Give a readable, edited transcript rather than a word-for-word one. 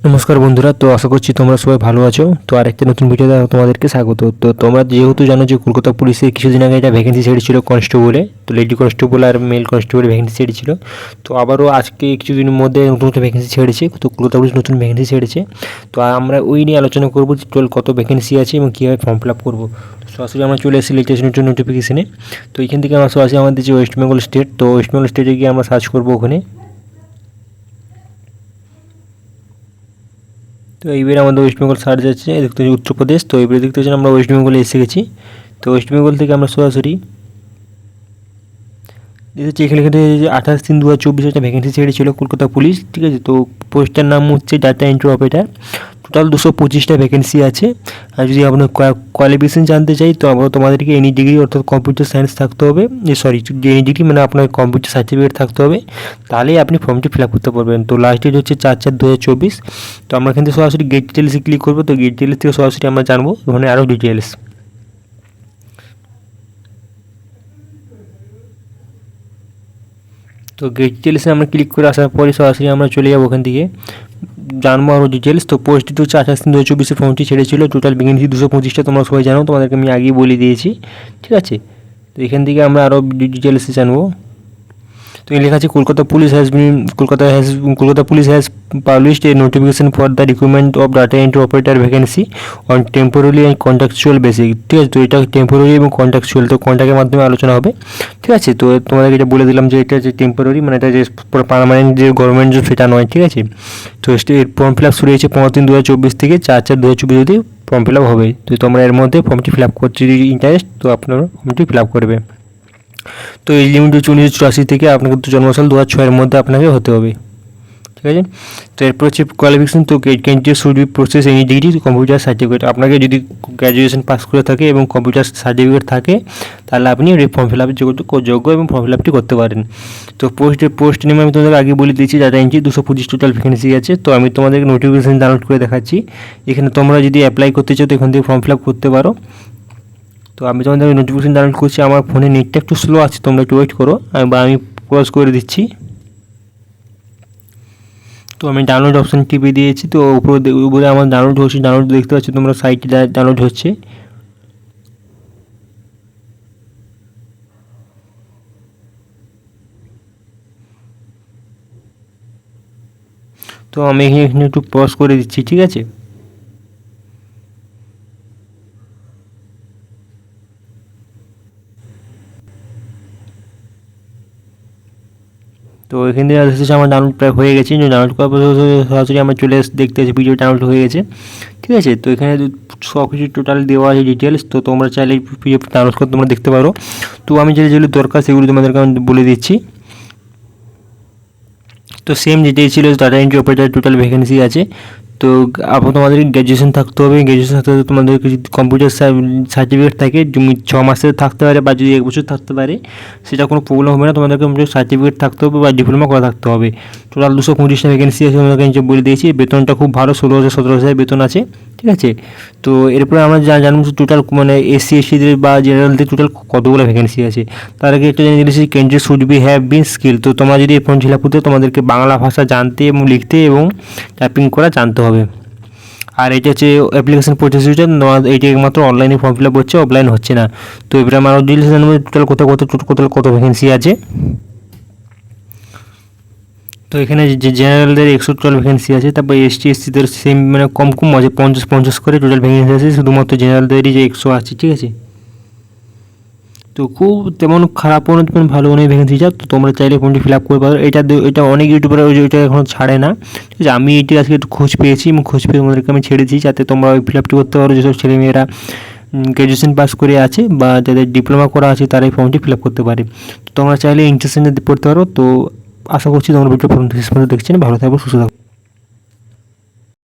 নমস্কার বন্ধুরা, তো আশা করছি তোমরা সবাই ভালো আছো। তো আরেকটা নতুন ভিডিওতে তোমাদেরকে স্বাগত। তো তোমরা যেহেতু জানো যে কলকাতা পুলিশের কিছুদিন আগে একটা ভ্যাকেন্সি ছেড়েছিল কনস্টেবলে, তো লেডি কনস্টেবল আর মেল কনস্টেবলের ভ্যাকেন্সি ছেড়েছিল। তো আবারও আজকে কিছুদিনের মধ্যে নতুন একটা ভ্যাকেন্সি ছেড়েছে, তো কলকাতা পুলিশ নতুন ভ্যাকেন্সি ছেড়েছে। তো আমরা ওই নিয়ে আলোচনা করবো যে টোটাল কত ভ্যাকেন্সি আছে এবং কীভাবে ফর্ম ফিল আপ করবো। তো সরাসরি আমরা চলে এসেছি লেটেস্ট নোটিফিকেশনে। তো এইখান থেকে আমরা সরাসরি আমাদের যে ওয়েস্ট বেঙ্গল স্টেট, তো ওয়েস্ট বেঙ্গল স্টেটে গিয়ে আমরা সার্চ করবো ওখানে। তো এইবারে আমাদের ওয়েস্ট বেঙ্গল সার্চ আছে, দেখতে হচ্ছে উত্তরপ্রদেশ। তো এইবারে দেখতে হচ্ছেন আমরা ওয়েস্ট বেঙ্গলে এসে গেছি। তো ওয়েস্ট বেঙ্গল থেকে আমরা সরাসরি দেখছি এখানে 28/3/2024 একটা ভ্যাকেন্সি ছেড়েছিল কলকাতা পুলিশ, ঠিক আছে। তো পোস্টটার নাম হচ্ছে ডাটা এন্ট্রি অপারেটার। টোটাল 225টা ভ্যাকেন্সি আছে। আর যদি আপনার কোয়ালিফিকেশান জানতে চাই, তো আমরা তোমাদেরকে এনি ডিগ্রি অর্থাৎ কম্পিউটার সায়েন্স থাকতে হবে, সরি এনি ডিগ্রি মানে আপনার কম্পিউটার সার্টিফিকেট থাকতে হবে, তাহলেই আপনি ফর্মটি ফিল আপ করতে পারবেন। তো লাস্ট ডেট হচ্ছে 4/4/2024। তো আমরা এখান থেকে সরাসরি গেট ডিটেলসে ক্লিক করবো। তো গেট ডিটেলস থেকে সরাসরি আমরা জানবো ওখানে আরও ডিটেলস। তো গেট ডিটেলসে আমরা ক্লিক করে আসার পরে সরাসরি আমরা চলে যাবো ওখান থেকে, জানবো আরও ডিটেলস। তো পোস্টটি হচ্ছে 28/3/2024 ফর্মটি ছেড়েছিল। টোটাল ভ্যাকেন্সি 225টা, তোমরা সবাই জানো, তোমাদেরকে আমি আগেই বলে দিয়েছি, ঠিক আছে। তো এখান থেকে আমরা আরও ডিটেলসে জানবো। তো লেখা আছে Kolkata police has published a notification for the recruitment of data entry operator vacancy on temporary and contractual basis, ঠিক আছে। তো এটা টেম্পোরারি এবং কন্ট্রাকচুয়াল, তো কন্ট্রাক্টের মাধ্যমে আলোচনা হবে, ঠিক আছে। তো তোমাদেরকে এটা বলে দিলাম যে এটা যে টেম্পোরারি, মানে এটা যে পার্মানেন্ট যে গভর্নমেন্ট জব সেটা নয়, ঠিক আছে। তো এর ফর্ম ফিল আপ শুরু হয়েছে 15/3/2024 থেকে 4/4/2024 যদি ফর্ম ফিল আপ হবে। তো তোমরা এর মধ্যে ফর্মটি ফিল আপ করতে যদি ইন্টারেস্ট, তো আপনারা ফর্মটি ফিল আপ করবে। তো এই লিমিট হচ্ছে 1984 থেকে, আপনাকে তো জন্মসাল 2006-এর মধ্যে আপনাকে হতে হবে, ঠিক আছে। তো এরপর হচ্ছে কোয়ালিফিকেশন। তো candidate should be process any degree computer certificate, আপনাকে যদি গ্র্যাজুয়েশন পাস করে থাকে এবং কম্পিউটার সার্টিফিকেট থাকে, তাহলে আপনি ফর্ম ফিল আপের যোগ্য এবং ফর্ম ফিল আপটি করতে পারেন। তো পোস্ট নেমে আমি তোমাদের আগে বলে দিয়েছি, ডাটা এন্ট্রি 225 টোটাল ভ্যাকেন্সি আছে। তো আমি তোমাদেরকে নোটিফিকেশন ডাউনলোড করে দেখাচ্ছি। এখানে তোমরা যদি অ্যাপ্লাই করতে চাও, তো এখান থেকে ফর্ম ফিল আপ করতে পারো। তো আমি তোমাদের নোটিফিকেশন ডাউনলোড করছি। আমার ফোনে নেটটা একটু স্লো আছে, তোমরা একটু ওয়েট করো, বা আমি ক্লোজ করে দিচ্ছি। তো আমি ডাউনলোড অপশান টিপে দিয়েছি। তো উপরে আমার ডাউনলোড হচ্ছে, ডাউনলোড দেখতে পাচ্ছি তোমরা, সাইটে ডাউনলোড হচ্ছে। তো আমি এখানে একটু পজ করে দিচ্ছি, ঠিক আছে। তো এখান থেকে এসেছে আমার ডাউনলোড প্রায় হয়ে গেছে। ডাউনলোড করার পর সরাসরি আমার চলে দেখতে পাচ্ছি ভিডিও ডাউনলোড হয়ে গেছে, ঠিক আছে। তো এখানে সব কিছু টোটাল দেওয়া আছে ডিটেলস। তো তোমরা চাইলে পিডিএফ ডাউনলোড করে তোমরা দেখতে পারো। তো আমি যেগুলো দরকার সেগুলো তোমাদেরকে আমি বলে দিচ্ছি। তো সেম যেটাই ছিল data entry operator total vacancy আছে। তো তোমাদের গ্র্যাজুয়েশন থাকতে হবে, গ্র্যাজুয়েশন থাকতে হলে তোমাদেরকে যদি কম্পিউটার সার্টিফিকেট থাকে 6 মাসের থাকতে পারে, বা যদি 1 বছর থাকতে পারে, সেটা কোনো প্রবলেম হবে না। তোমাদেরকে কম্পিউটার সার্টিফিকেট থাকতে হবে বা ডিপ্লোমা করা থাকতে হবে। টোটাল 225টা ভ্যাকেন্সি আছে, তোমাদেরকে নিচে বলে দিয়েছি। বেতনটা খুব ভালো, 16,000-17,000 বেতন আছে, ঠিক আছে। তো এরপরে আমরা জানবো টোটাল মানে SC/STদের বা জেনারেলদের টোটাল কতগুলো ভ্যাকেন্সি আছে। তার আগে একটা জেনে দিয়েছি candidate should be have been skill. তো তোমরা যদি এই ফর্ম ফিল আপ করতে, তোমাদেরকে বাংলা ভাষা জানতে এবং লিখতে এবং টাইপিং করা জানতে হবে। আর এটা হচ্ছে অ্যাপ্লিকেশন প্রসিডিউর, এইটা একমাত্র অনলাইনে ফর্ম ফিল আপ হচ্ছে, অফলাইন হচ্ছে না। তো এবারে আমার ডিটেলস জানবো টোটাল কত ভ্যাকেন্সি আছে। তো এখানে যে জেনারেলদের 112 ভ্যাকেন্সি আছে, তারপর ST/SCদের সেম মানে কম আছে, 50 করে টোটাল ভ্যাকেন্সি আছে। শুধুমাত্র জেনারেলদেরই যে 100 আছে, ঠিক আছে। তো খুব তেমন খারাপও নয়, তেমন ভালো নয় ভ্যাকেন্সি যা। তো তোমরা চাইলে ফর্মটি ফিল আপ করে পারো। এটা অনেক ইউটিউবার ওইটা এখনও ছাড়ে না, ঠিক আছে। আমি এটি আজকে একটু খোঁজ পেয়েছি এবং খোঁজ পেয়ে তোমাদেরকে আমি ছেড়েছি, যাতে তোমরা ওই ফিল আপটি করতে পারো। যেসব ছেলেমেয়েরা গ্র্যাজুয়েশন পাস করে আছে বা যাদের ডিপ্লোমা করা আছে, তারা এই ফর্মটি ফিল আপ করতে পারে। তো তোমরা চাইলে ইন্টারেস্ট পড়তে পারো। তো আশা করছি তোমরা ভিডিও শেষ পর্যন্ত দেখছেন। ভালো থাকবো, সুস্থ থাকবো।